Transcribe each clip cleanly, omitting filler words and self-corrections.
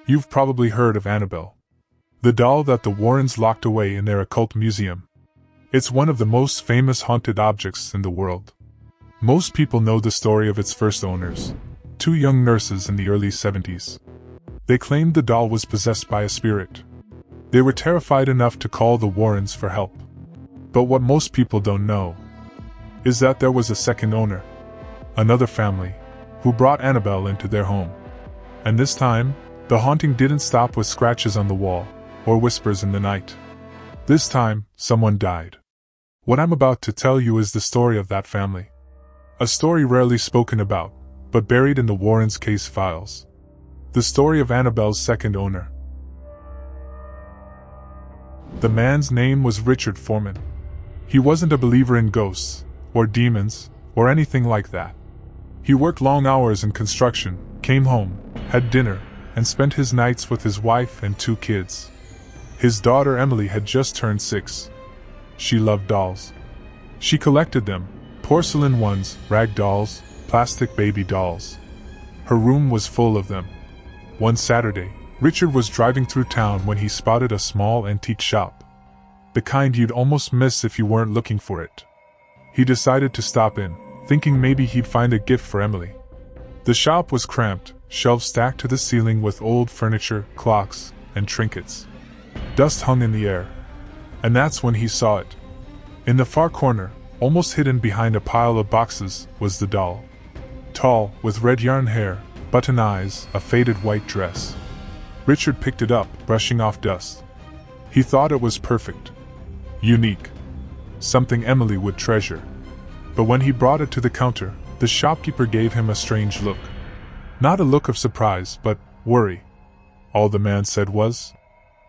You've probably heard of Annabelle, the doll that the Warrens locked away in their occult museum. It's one of the most famous haunted objects in the world. Most people know the story of its first owners, two young nurses in the early 70s. They claimed the doll was possessed by a spirit. They were terrified enough to call the Warrens for help. But what most people don't know is that there was a second owner, another family, who brought Annabelle into their home. And this time, the haunting didn't stop with scratches on the wall or whispers in the night. This time, someone died. What I'm about to tell you is the story of that family. A story rarely spoken about, but buried in the Warrens' case files. The story of Annabelle's second owner. The man's name was Richard Foreman. He wasn't a believer in ghosts, or demons, or anything like that. He worked long hours in construction, came home, had dinner, and spent his nights with his wife and two kids. His daughter Emily had just turned 6. She loved dolls. She collected them, porcelain ones, rag dolls, plastic baby dolls. Her room was full of them. One Saturday, Richard was driving through town when he spotted a small antique shop. The kind you'd almost miss if you weren't looking for it. He decided to stop in, thinking maybe he'd find a gift for Emily. The shop was cramped, shelves stacked to the ceiling with old furniture, clocks, and trinkets. Dust hung in the air. And that's when he saw it. In the far corner, almost hidden behind a pile of boxes, was the doll. Tall, with red yarn hair, button eyes, a faded white dress. Richard picked it up, brushing off dust. He thought it was perfect. Unique. Something Emily would treasure. But when he brought it to the counter, the shopkeeper gave him a strange look. Not a look of surprise, but worry. All the man said was,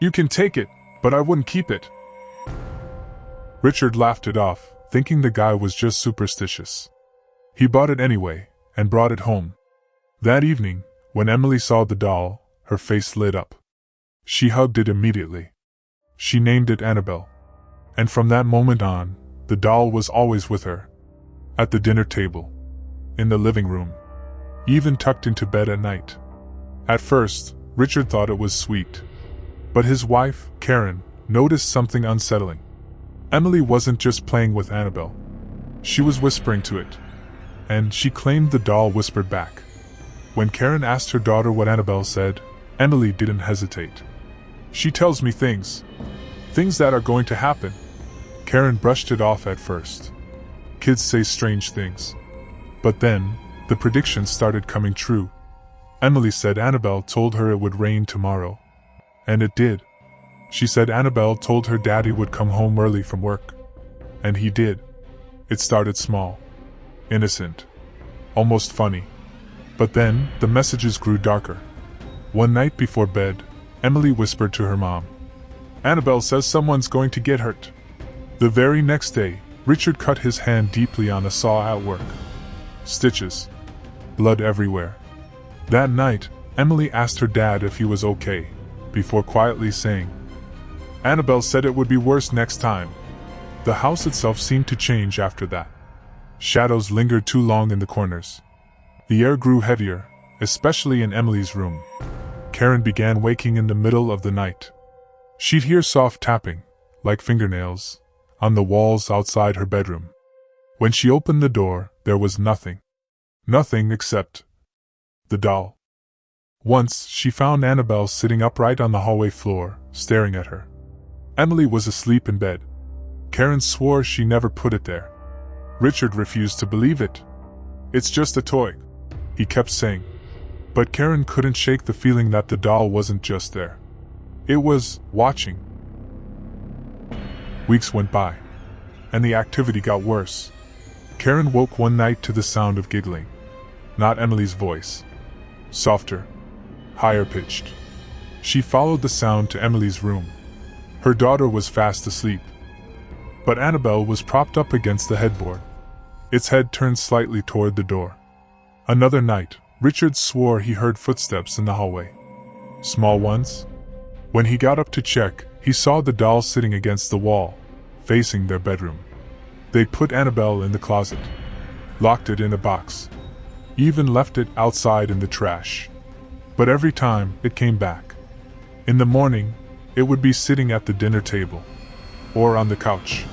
"You can take it, but I wouldn't keep it." Richard laughed it off, thinking the guy was just superstitious. He bought it anyway, and brought it home. That evening, when Emily saw the doll, her face lit up. She hugged it immediately. She named it Annabelle. And from that moment on, the doll was always with her. At the dinner table. In the living room. Even tucked into bed at night. At first, Richard thought it was sweet. But his wife, Karen, noticed something unsettling. Emily wasn't just playing with Annabelle. She was whispering to it. And she claimed the doll whispered back. When Karen asked her daughter what Annabelle said, Emily didn't hesitate. "She tells me things. Things that are going to happen." Karen brushed it off at first. Kids say strange things. But then, the predictions started coming true. Emily said Annabelle told her it would rain tomorrow. And it did. She said Annabelle told her daddy would come home early from work. And he did. It started small. Innocent. Almost funny. But then, the messages grew darker. One night before bed, Emily whispered to her mom, "Annabelle says someone's going to get hurt." The very next day, Richard cut his hand deeply on a saw at work. Stitches. Blood everywhere. That night, Emily asked her dad if he was okay, before quietly saying, "Annabelle said it would be worse next time." The house itself seemed to change after that. Shadows lingered too long in the corners. The air grew heavier, especially in Emily's room. Karen began waking in the middle of the night. She'd hear soft tapping, like fingernails, on the walls outside her bedroom. When she opened the door, there was nothing. Nothing except the doll. Once, she found Annabelle sitting upright on the hallway floor, staring at her. Emily was asleep in bed. Karen swore she never put it there. Richard refused to believe it. "It's just a toy," he kept saying. But Karen couldn't shake the feeling that the doll wasn't just there. It was watching. Weeks went by, and the activity got worse. Karen woke one night to the sound of giggling. Not Emily's voice. Softer. Higher pitched. She followed the sound to Emily's room. Her daughter was fast asleep. But Annabelle was propped up against the headboard. Its head turned slightly toward the door. Another night, Richard swore he heard footsteps in the hallway. Small ones. When he got up to check, he saw the doll sitting against the wall, facing their bedroom. They'd put Annabelle in the closet, locked it in a box, even left it outside in the trash. But every time, it came back. In the morning, it would be sitting at the dinner table, or on the couch,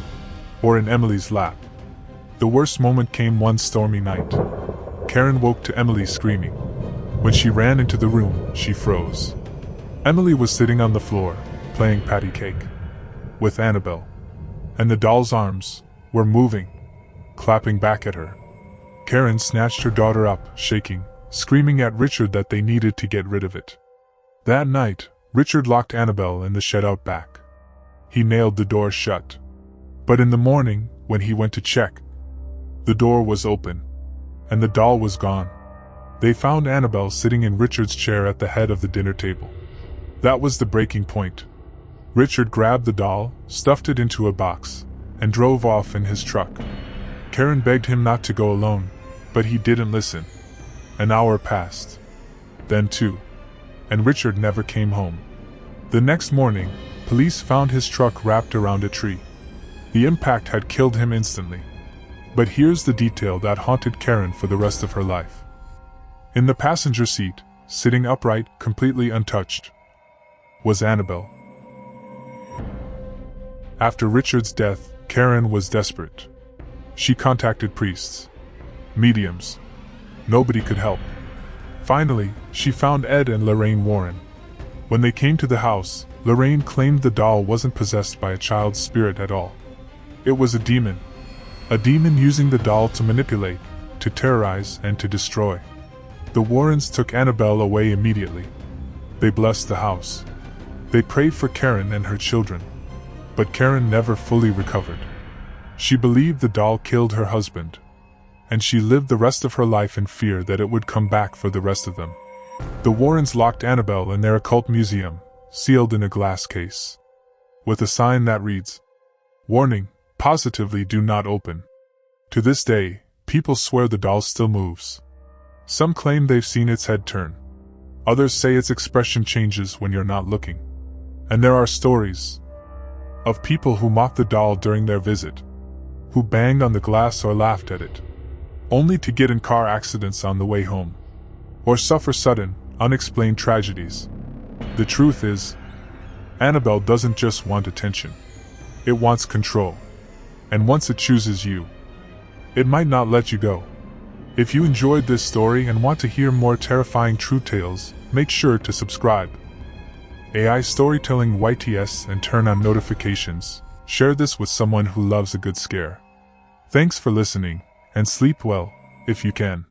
or in Emily's lap. The worst moment came one stormy night. Karen woke to Emily screaming. When she ran into the room, she froze. Emily was sitting on the floor, playing patty cake with Annabelle, and the doll's arms were moving, clapping back at her. Karen snatched her daughter up, shaking, screaming at Richard that they needed to get rid of it. That night, Richard locked Annabelle in the shed out back. He nailed the door shut. But in the morning, when he went to check, the door was open, and the doll was gone. They found Annabelle sitting in Richard's chair at the head of the dinner table. That was the breaking point. Richard grabbed the doll, stuffed it into a box, and drove off in his truck. Karen begged him not to go alone, but he didn't listen. An hour passed. Then 2. And Richard never came home. The next morning, police found his truck wrapped around a tree. The impact had killed him instantly. But here's the detail that haunted Karen for the rest of her life. In the passenger seat, sitting upright, completely untouched, was Annabelle. After Richard's death, Karen was desperate. She contacted priests, mediums. Nobody could help. Finally, she found Ed and Lorraine Warren. When they came to the house, Lorraine claimed the doll wasn't possessed by a child's spirit at all. It was a demon. A demon using the doll to manipulate, to terrorize, and to destroy. The Warrens took Annabelle away immediately. They blessed the house. They prayed for Karen and her children. But Karen never fully recovered. She believed the doll killed her husband, and she lived the rest of her life in fear that it would come back for the rest of them. The Warrens locked Annabelle in their occult museum, sealed in a glass case, with a sign that reads, "Warning, positively do not open." To this day, people swear the doll still moves. Some claim they've seen its head turn. Others say its expression changes when you're not looking. And there are stories of people who mocked the doll during their visit, who banged on the glass or laughed at it, only to get in car accidents on the way home, or suffer sudden, unexplained tragedies. The truth is, Annabelle doesn't just want attention. It wants control. And once it chooses you, it might not let you go. If you enjoyed this story and want to hear more terrifying true tales, make sure to subscribe. AI Storytelling YTS and turn on notifications. Share this with someone who loves a good scare. Thanks for listening, and sleep well, if you can.